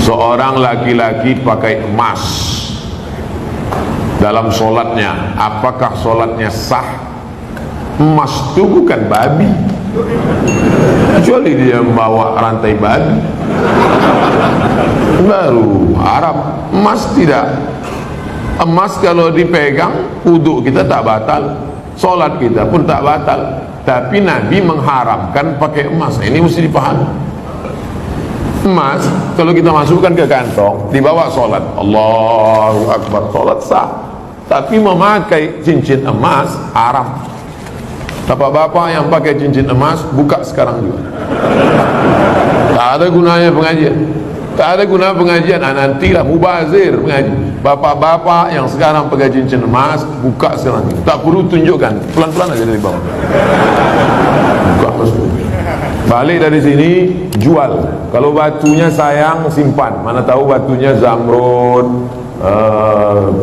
Seorang laki-laki pakai emas dalam solatnya, apakah solatnya sah? Emas itu bukan babi, kecuali dia membawa rantai babi, baru haram. Emas tidak. Emas kalau dipegang, wudhu kita tak batal, solat kita pun tak batal. Tapi Nabi mengharamkan pakai emas. Ini mesti dipahami. Emas kalau kita masukkan ke kantong, dibawa solat, Allahu Akbar, solat sah. Tapi memakai cincin emas haram. Bapak-bapak yang pakai cincin emas, buka sekarang juga. Tak ada gunanya pengajian, tak ada guna pengajian. Nantilah mubazir pengajian. Bapak-bapak yang sekarang pakai cincin emas, buka sekarang juga. Tak perlu tunjukkan, pelan-pelan aja dari bawah. Buka terus. Balik dari sini, jual. Kalau batunya sayang, simpan. Mana tahu batunya zamrud,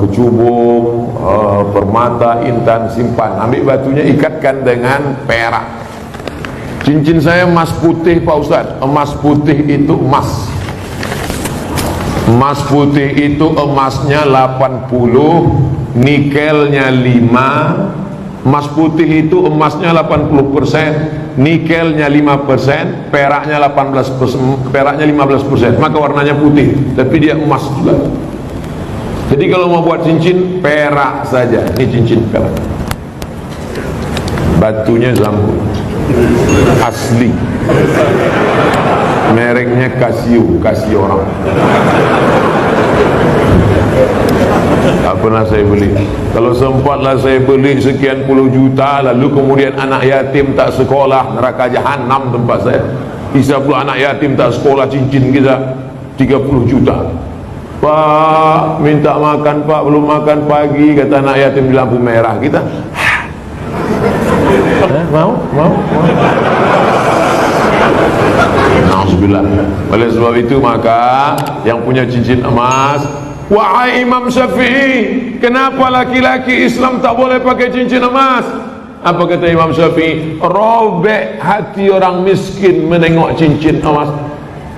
kecubung, permata, intan, simpan. Ambil batunya, ikatkan dengan perak. Cincin saya emas putih Pak Ustaz. Emas putih itu emas. Emas putih itu emasnya 80, nikelnya 5. Emas putih itu emasnya 80%, nikelnya 5%, peraknya 18%, peraknya 15%. Maka warnanya putih, tapi dia emas juga. Jadi kalau mau buat cincin, perak saja. Ini cincin perak. Batunya zamrud asli, mereknya Casio, kasih orang. Tak pernah saya beli. Kalau sempatlah saya beli sekian puluh juta, lalu kemudian anak yatim tak sekolah, neraka jahanam tempat saya. Bisa pula anak yatim tak sekolah, cincin kita 30 juta. Pak, minta makan Pak, belum makan pagi, kata anak yatim di lampu merah. Kita mau? Nauzubillah. Oleh sebab itu maka yang punya cincin emas, wahai Imam Syafi'i, kenapa laki-laki Islam tak boleh pakai cincin emas? Apa kata Imam Syafi'i? Robek hati orang miskin menengok cincin emas.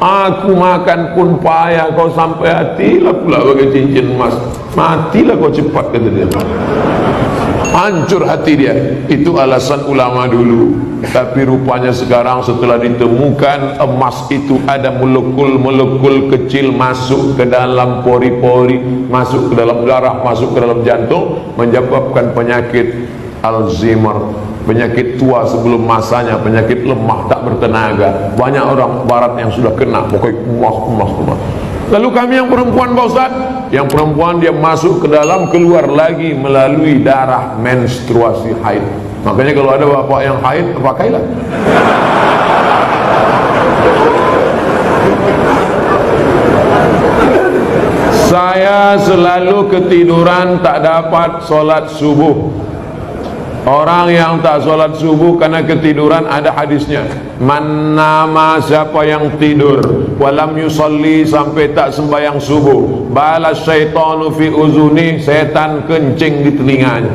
Aku makan pun payah, kau sampai hatilah pula pakai cincin emas. Matilah kau cepat, kata dia. Hancur hati dia. Itu alasan ulama dulu. Tapi rupanya sekarang setelah ditemukan emas itu ada molekul-molekul kecil masuk ke dalam pori-pori, masuk ke dalam darah, masuk ke dalam jantung, menyebabkan penyakit Alzheimer, penyakit tua sebelum masanya, penyakit lemah tak bertenaga. Banyak orang barat yang sudah kena pokoknya emas. Lalu kami yang perempuan Pak Ustaz, yang perempuan dia masuk ke dalam, keluar lagi melalui darah menstruasi haid. Makanya kalau ada bapak yang haid, pakailah. Saya selalu ketiduran, tak dapat solat subuh. Orang yang tak solat subuh karena ketiduran, ada hadisnya. Man nama, siapa yang tidur, walam yusalli, sampai tak sembahyang subuh, balas syaitanu fi uzuni, setan kencing di telinganya.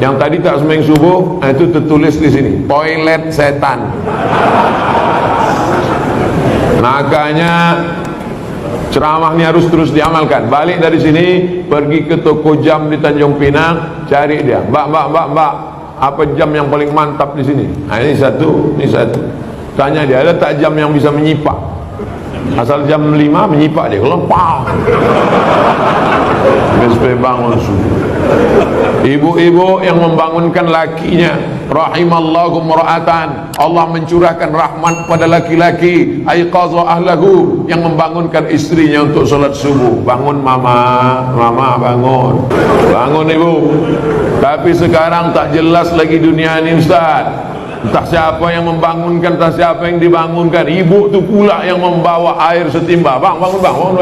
Yang tadi tak sembahyang subuh, itu tertulis di sini, toilet setan. Makanya ceramah ini harus terus diamalkan. Balik dari sini, pergi ke toko jam di Tanjung Pinang, cari dia. Mbak, apa jam yang paling mantap di sini? Nah, ini satu. Tanya dia, ada tak jam yang bisa menyipak? Asal jam 5 menyipak dia. Kalau pang, supaya bangun subuh. Ibu-ibu yang membangunkan lakinya, rahimallahu mura'atan, Allah mencurahkan rahmat pada laki-laki, aiqadha ahlahu, yang membangunkan istrinya untuk salat subuh. Bangun mama bangun ibu. Tapi sekarang tak jelas lagi dunia ini Ustaz. Entah siapa yang membangunkan, entah siapa yang dibangunkan. Ibu tu pula yang membawa air setimba. Bangun.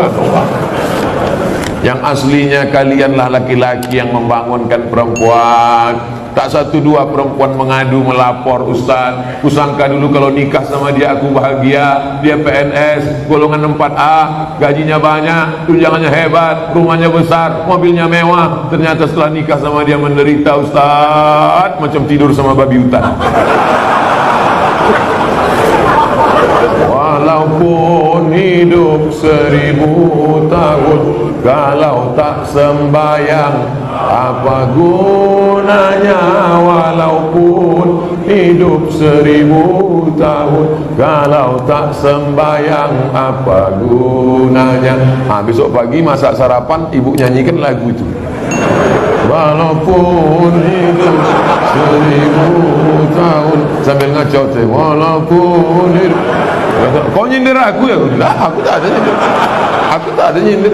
Yang aslinya kalianlah laki-laki yang membangunkan perempuan. Tak satu dua perempuan mengadu, melapor, Ustaz, kusangka dulu kalau nikah sama dia aku bahagia, dia PNS golongan 4A, gajinya banyak, tunjangannya hebat, rumahnya besar, mobilnya mewah. Ternyata setelah nikah sama dia menderita Ustaz, macam tidur sama babi hutan. Walaupun hidup 1000 tahun, kalau tak sembayang apa gunanya? Walaupun hidup 1000 tahun, kalau tak sembayang apa gunanya? Besok pagi masak sarapan, ibu nyanyikan lagu itu. Walaupun hidup 1000 tahun, sambil ngacau tu, walaupun hidup. Kau nyindir aku ya? Aku tak ada nyindir. Aku tak ada nyindir.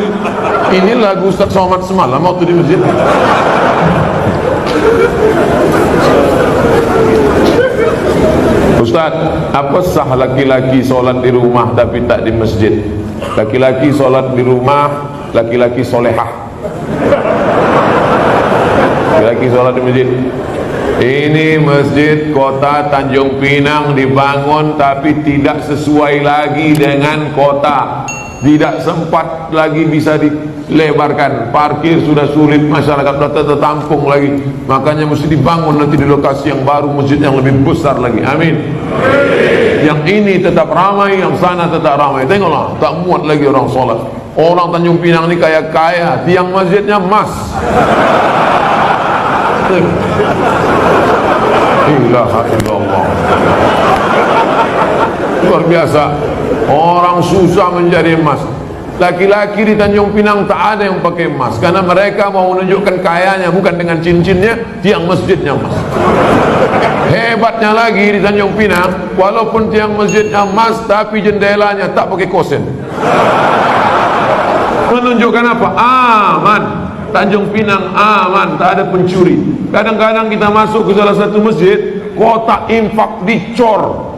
Ini lagu Ustaz Somad semalam waktu di masjid. Ustaz, apa sah laki-laki solat di rumah tapi tak di masjid? Laki-laki solat di rumah, laki-laki solehah. Laki-laki solat di masjid. Ini masjid kota Tanjung Pinang dibangun tapi tidak sesuai lagi dengan kota, tidak sempat lagi bisa dilebarkan, parkir sudah sulit, masyarakat sudah tertampung lagi, makanya mesti dibangun nanti di lokasi yang baru, masjid yang lebih besar lagi. Amin. Yang ini tetap ramai, yang sana tetap ramai. Tengoklah, tak muat lagi orang solat. Orang Tanjung Pinang ini kaya-kaya, tiang masjidnya emas. Ilaha illallah. Luar biasa. Orang susah menjadi emas. Laki-laki di Tanjung Pinang tak ada yang pakai emas, karena mereka mau menunjukkan kayanya bukan dengan cincinnya, tiang masjidnya emas. Hebatnya lagi di Tanjung Pinang, walaupun tiang masjidnya emas tapi jendelanya tak pakai kosen. Menunjukkan apa? Aman. Tanjung Pinang aman, tak ada pencuri. Kadang-kadang kita masuk ke salah satu masjid, kotak infak dicor,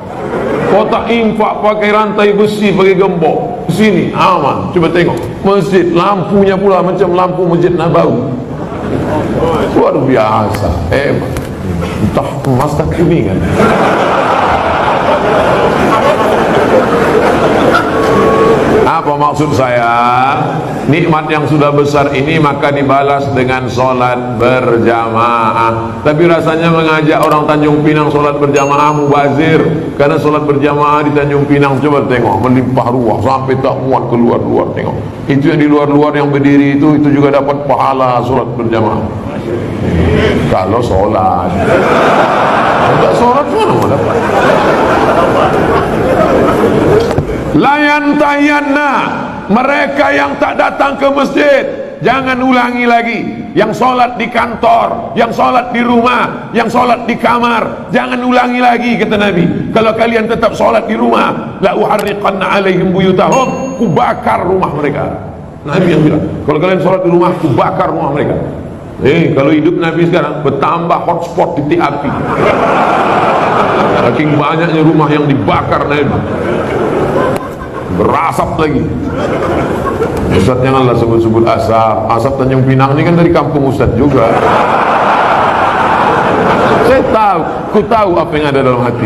kotak infak pakai rantai besi, pakai gembok. Sini aman. Coba tengok masjid, lampunya pula macam lampu Masjid Nabawi. Luar biasa, hebat. Entah emas tak kuningan. Apa maksud saya? Nikmat yang sudah besar ini maka dibalas dengan solat berjamaah. Tapi rasanya mengajak orang Tanjung Pinang solat berjamaah mubazir, karena solat berjamaah di Tanjung Pinang coba tengok melimpah ruah sampai tak muat keluar-luar. Tengok itu yang di luar-luar yang berdiri itu juga dapat pahala solat berjamaah. Kalau solat, tidak solat mana mau dapat? Layan tayanna, mereka yang tak datang ke masjid jangan ulangi lagi. Yang solat di kantor, yang solat di rumah, yang solat di kamar, jangan ulangi lagi, kata Nabi. Kalau kalian tetap solat di rumah, la uharriqanna alaihim buyutahum, ku bakar rumah mereka. Nabi yang bilang, kalau kalian solat di rumah, ku bakar rumah mereka. Kalau hidup Nabi sekarang bertambah hotspot titik api. Saking banyaknya rumah yang dibakar Nabi, berasap lagi. Ustaz janganlah sebut-sebut asap. Asap Tanjung Pinang ini kan dari kampung Ustaz juga. Saya tahu, ku tahu apa yang ada dalam hati.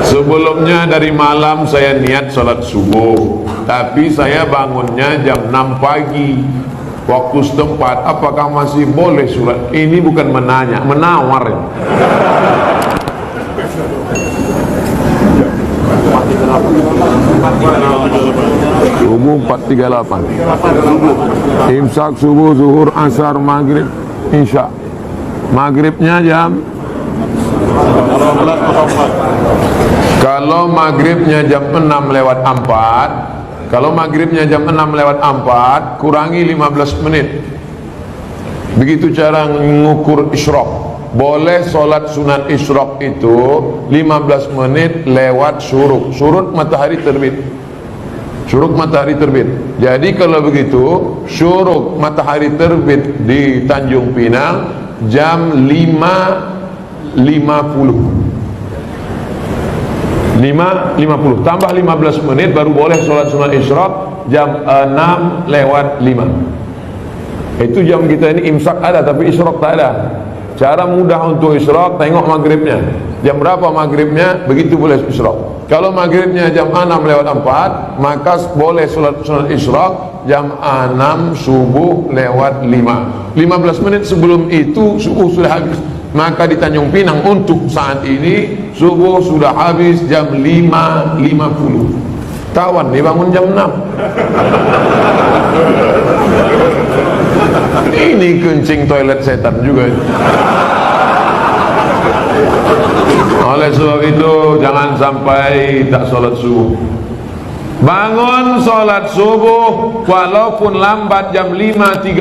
Sebelumnya dari malam saya niat sholat subuh, tapi saya bangunnya jam 6 pagi waktu setempat. Apakah masih boleh sholat? Ini bukan menanya, menawar ya. Subuh 4.38, imsak subuh, zuhur, asar, maghrib, isya. Maghribnya jam, kalau maghribnya jam 6:04, kalau maghribnya jam 6:04 kurangi 15 menit. Begitu cara mengukur isyraq. Boleh solat sunat isyraq itu 15 menit lewat syuruk. Syuruk matahari terbit. Syuruk matahari terbit. Jadi kalau begitu syuruk matahari terbit di Tanjung Pinang jam 5.50 tambah 15 menit baru boleh sholat sunat isyraq jam 6:05. Itu jam kita ini imsak ada tapi isyraq tak ada. Cara mudah untuk isyraq, tengok maghribnya jam berapa maghribnya, begitu boleh isyraq. Kalau maghribnya jam 6:04 maka boleh sholat sunat isyraq jam 6 subuh lewat 5. 15 menit sebelum itu subuh sudah habis. Maka di Tanjung Pinang untuk saat ini subuh sudah habis jam 5.50. Kawan nih bangun jam 6. Ini kencing toilet setan juga. Oleh sebab itu jangan sampai tak sholat subuh. Bangun sholat subuh walaupun lambat jam 5.30,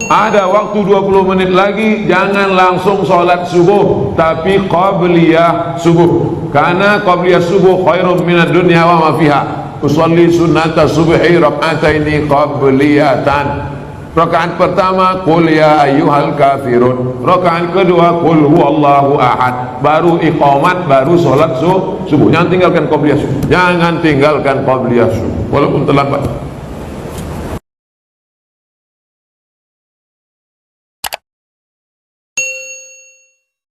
ada waktu 20 menit lagi, jangan langsung sholat subuh, tapi qabliyah subuh, karena qabliyah subuh khairun minad dunya wa ma fiha. Usolli sunnata subhi rak'ataini qabliyatan. Rakaat pertama qul ya ayyuhal kafirun, rakaat kedua qul huwallahu ahad, baru iqamat, baru sholat subuh. Jangan tinggalkan qabliyah subuh, jangan tinggalkan qabliyah subuh walaupun terlambat.